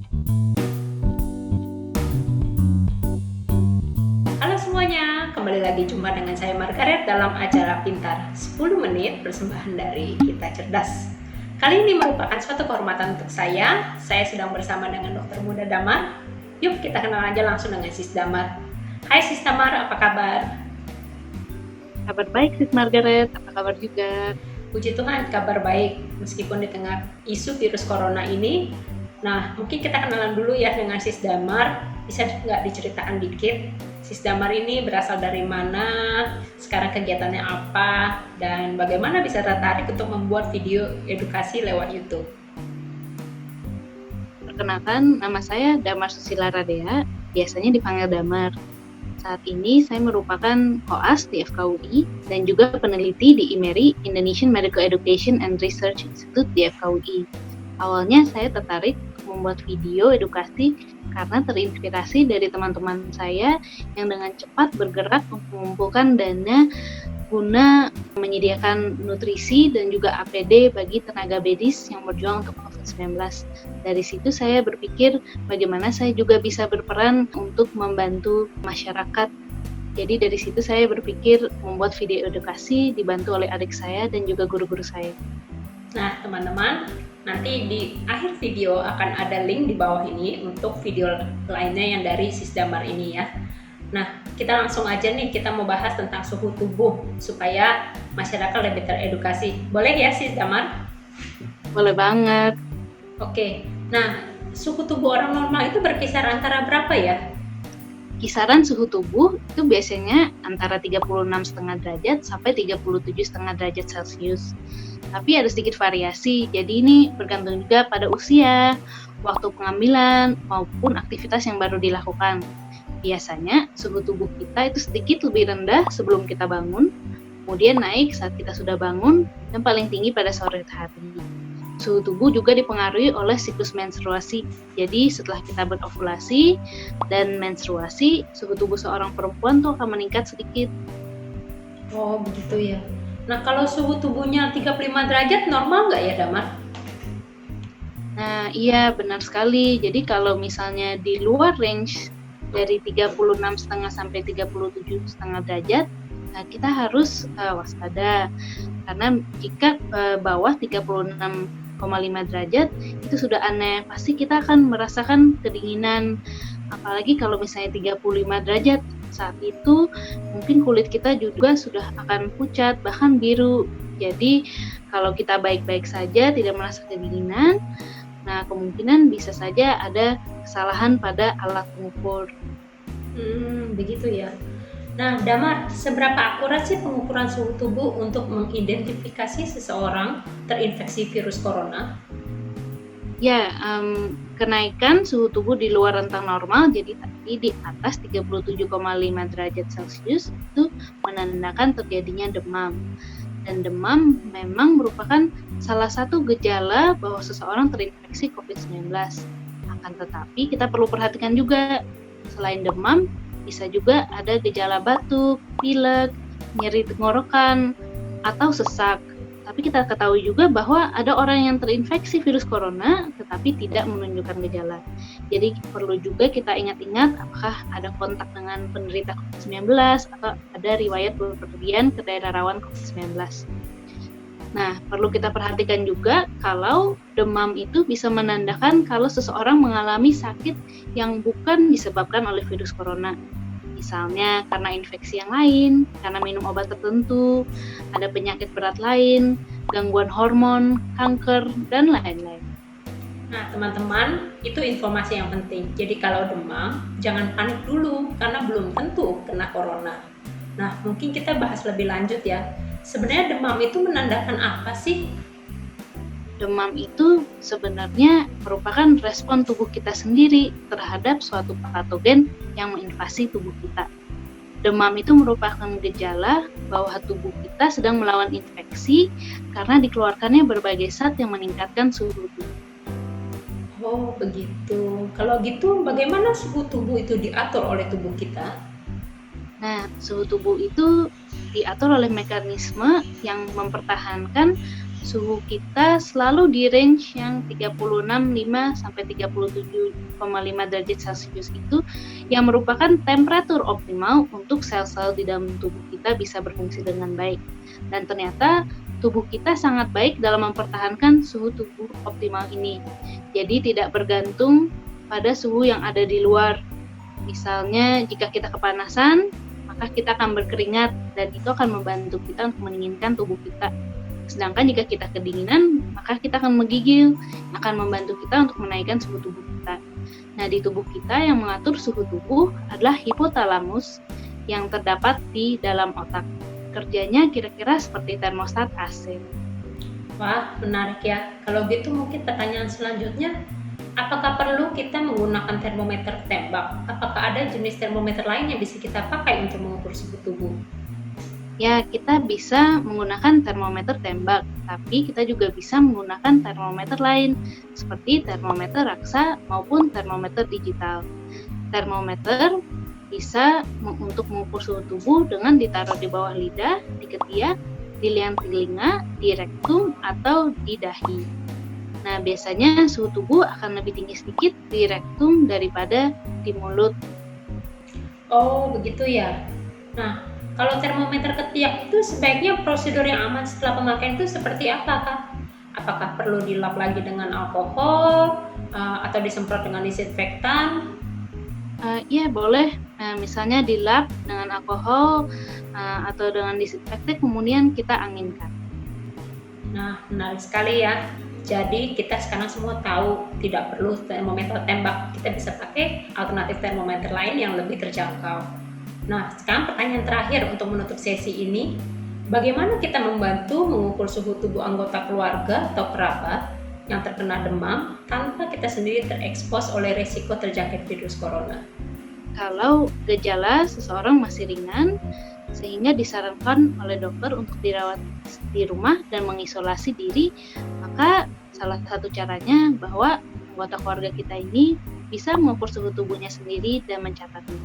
Halo semuanya, kembali lagi jumpa dengan saya Margaret dalam acara Pintar 10 menit persembahan dari Kita Cerdas. Kali ini merupakan suatu kehormatan untuk saya sedang bersama dengan Dokter Muda Damar. Yuk kita kenal aja langsung dengan Sis Damar. Hai Sis Damar, apa kabar? Kabar baik Sis Margaret, apa kabar juga? Puji Tuhan, kabar baik meskipun di tengah isu virus corona ini. Nah, mungkin kita kenalan dulu ya dengan Sis Damar. Bisa nggak diceritakan dikit? Sis Damar ini berasal dari mana, sekarang kegiatannya apa, dan bagaimana bisa tertarik untuk membuat video edukasi lewat YouTube? Perkenalkan, nama saya Damar Susila Radea, biasanya dipanggil Damar. Saat ini saya merupakan koas di FKUI dan juga peneliti di IMERI, Indonesian Medical Education and Research Institute di FKUI. Awalnya saya tertarik membuat video edukasi karena terinspirasi dari teman-teman saya yang dengan cepat bergerak mengumpulkan dana guna menyediakan nutrisi dan juga APD bagi tenaga medis yang berjuang untuk COVID-19. Dari situ saya berpikir bagaimana saya juga bisa berperan untuk membantu masyarakat. Jadi dari situ saya berpikir membuat video edukasi dibantu oleh adik saya dan juga guru-guru saya. Nah teman-teman, nanti di akhir video akan ada link di bawah ini untuk video lainnya yang dari Sis Damar ini ya. Nah, kita langsung aja nih, kita mau bahas tentang suhu tubuh supaya masyarakat lebih teredukasi. Boleh ya Sis Damar? Boleh banget. Oke, nah suhu tubuh orang normal itu berkisar antara berapa ya? Kisaran suhu tubuh itu biasanya antara 36,5 derajat sampai 37,5 derajat Celcius. Tapi ada sedikit variasi, jadi ini bergantung juga pada usia, waktu pengambilan, maupun aktivitas yang baru dilakukan. Biasanya suhu tubuh kita itu sedikit lebih rendah sebelum kita bangun, kemudian naik saat kita sudah bangun, dan paling tinggi pada sore hari. Suhu tubuh juga dipengaruhi oleh siklus menstruasi. Jadi setelah kita berovulasi dan menstruasi, suhu tubuh seorang perempuan tuh akan meningkat sedikit. Oh begitu ya. Nah kalau suhu tubuhnya 35 derajat normal nggak ya Damar? Nah iya benar sekali. Jadi kalau misalnya di luar range dari 36,5 sampai 37,5 derajat, nah kita harus waspada. Karena jika bawah 36,5 derajat itu sudah aneh, pasti kita akan merasakan kedinginan. Apalagi kalau misalnya 35 derajat, saat itu mungkin kulit kita juga sudah akan pucat, bahkan biru. Jadi kalau kita baik-baik saja tidak merasa kedinginan, nah kemungkinan bisa saja ada kesalahan pada alat pengukur. Begitu ya. Nah Damar, seberapa akurat sih pengukuran suhu tubuh untuk mengidentifikasi seseorang terinfeksi virus corona? Ya, kenaikan suhu tubuh di luar rentang normal, jadi tadi di atas 37,5 derajat Celcius itu menandakan terjadinya demam. Dan demam memang merupakan salah satu gejala bahwa seseorang terinfeksi COVID-19. Akan tetapi kita perlu perhatikan juga, selain demam, bisa juga ada gejala batuk, pilek, nyeri tenggorokan, atau sesak. Tapi kita ketahui juga bahwa ada orang yang terinfeksi virus corona tetapi tidak menunjukkan gejala. Jadi perlu juga kita ingat-ingat apakah ada kontak dengan penderita COVID-19 atau ada riwayat bepergian ke daerah rawan COVID-19. Nah, perlu kita perhatikan juga kalau demam itu bisa menandakan kalau seseorang mengalami sakit yang bukan disebabkan oleh virus corona. Misalnya karena infeksi yang lain, karena minum obat tertentu, ada penyakit berat lain, gangguan hormon, kanker, dan lain-lain. Nah teman-teman, itu informasi yang penting. Jadi kalau demam, jangan panik dulu karena belum tentu kena corona. Nah mungkin kita bahas lebih lanjut ya. Sebenarnya demam itu menandakan apa sih? Demam itu sebenarnya merupakan respon tubuh kita sendiri terhadap suatu patogen yang menginvasi tubuh kita. Demam itu merupakan gejala bahwa tubuh kita sedang melawan infeksi karena dikeluarkannya berbagai zat yang meningkatkan suhu tubuh. Oh begitu. Kalau gitu bagaimana suhu tubuh itu diatur oleh tubuh kita? Nah, suhu tubuh itu diatur oleh mekanisme yang mempertahankan suhu kita selalu di range yang 36,5 sampai 37,5 derajat Celcius itu yang merupakan temperatur optimal untuk sel-sel di dalam tubuh kita bisa berfungsi dengan baik. Dan ternyata tubuh kita sangat baik dalam mempertahankan suhu tubuh optimal ini. Jadi tidak bergantung pada suhu yang ada di luar. Misalnya jika kita kepanasan, maka kita akan berkeringat dan itu akan membantu kita untuk mendinginkan tubuh kita. Sedangkan jika kita kedinginan, maka kita akan menggigil, akan membantu kita untuk menaikkan suhu tubuh kita. Nah, di tubuh kita yang mengatur suhu tubuh adalah hipotalamus yang terdapat di dalam otak. Kerjanya kira-kira seperti termostat AC. Wah, menarik ya. Kalau gitu mungkin pertanyaan selanjutnya, apakah perlu kita menggunakan termometer tembak? Apakah ada jenis termometer lain yang bisa kita pakai untuk mengukur suhu tubuh? Ya, kita bisa menggunakan termometer tembak, tapi kita juga bisa menggunakan termometer lain, seperti termometer raksa maupun termometer digital. Termometer bisa untuk mengukur suhu tubuh dengan ditaruh di bawah lidah, di ketiak, di liang telinga, di rektum, atau di dahi. Nah, biasanya suhu tubuh akan lebih tinggi sedikit di rektum daripada di mulut. Oh, begitu ya. Nah, kalau termometer ketiak itu sebaiknya prosedur yang aman setelah pemakaian itu seperti apa, Kak? Apakah perlu dilap lagi dengan alkohol atau disemprot dengan disinfektan? Iya, boleh. Misalnya dilap dengan alkohol atau dengan disinfektan, kemudian kita anginkan. Nah, menarik sekali ya. Jadi kita sekarang semua tahu tidak perlu termometer tembak. Kita bisa pakai alternatif termometer lain yang lebih terjangkau. Nah, sekarang pertanyaan terakhir untuk menutup sesi ini. Bagaimana kita membantu mengukur suhu tubuh anggota keluarga atau kerabat yang terkena demam tanpa kita sendiri terekspos oleh risiko terjangkit virus corona? Kalau gejala seseorang masih ringan, sehingga disarankan oleh dokter untuk dirawat di rumah dan mengisolasi diri, maka salah satu caranya bahwa anggota keluarga kita ini bisa mengukur suhu tubuhnya sendiri dan mencatatnya.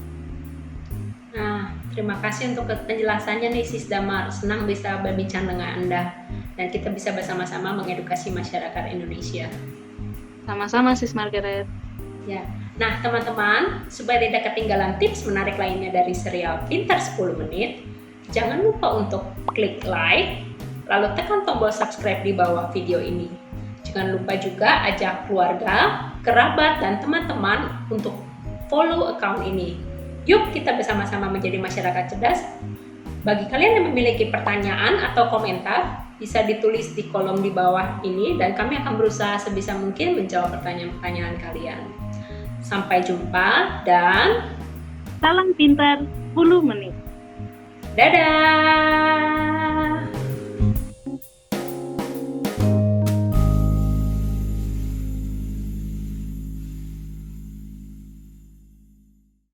Nah, terima kasih untuk penjelasannya nih Sis Damar. Senang bisa berbincang dengan Anda dan kita bisa bersama-sama mengedukasi masyarakat Indonesia. Sama-sama Sis Margaret. Ya. Nah, teman-teman, supaya tidak ketinggalan tips menarik lainnya dari serial Pintar 10 Menit, jangan lupa untuk klik like, lalu tekan tombol subscribe di bawah video ini. Jangan lupa juga ajak keluarga, kerabat, dan teman-teman untuk follow account ini. Yuk kita bersama-sama menjadi masyarakat cerdas. Bagi kalian yang memiliki pertanyaan atau komentar, bisa ditulis di kolom di bawah ini dan kami akan berusaha sebisa mungkin menjawab pertanyaan-pertanyaan kalian. Sampai jumpa dan salam pintar 10 menit. Dadah!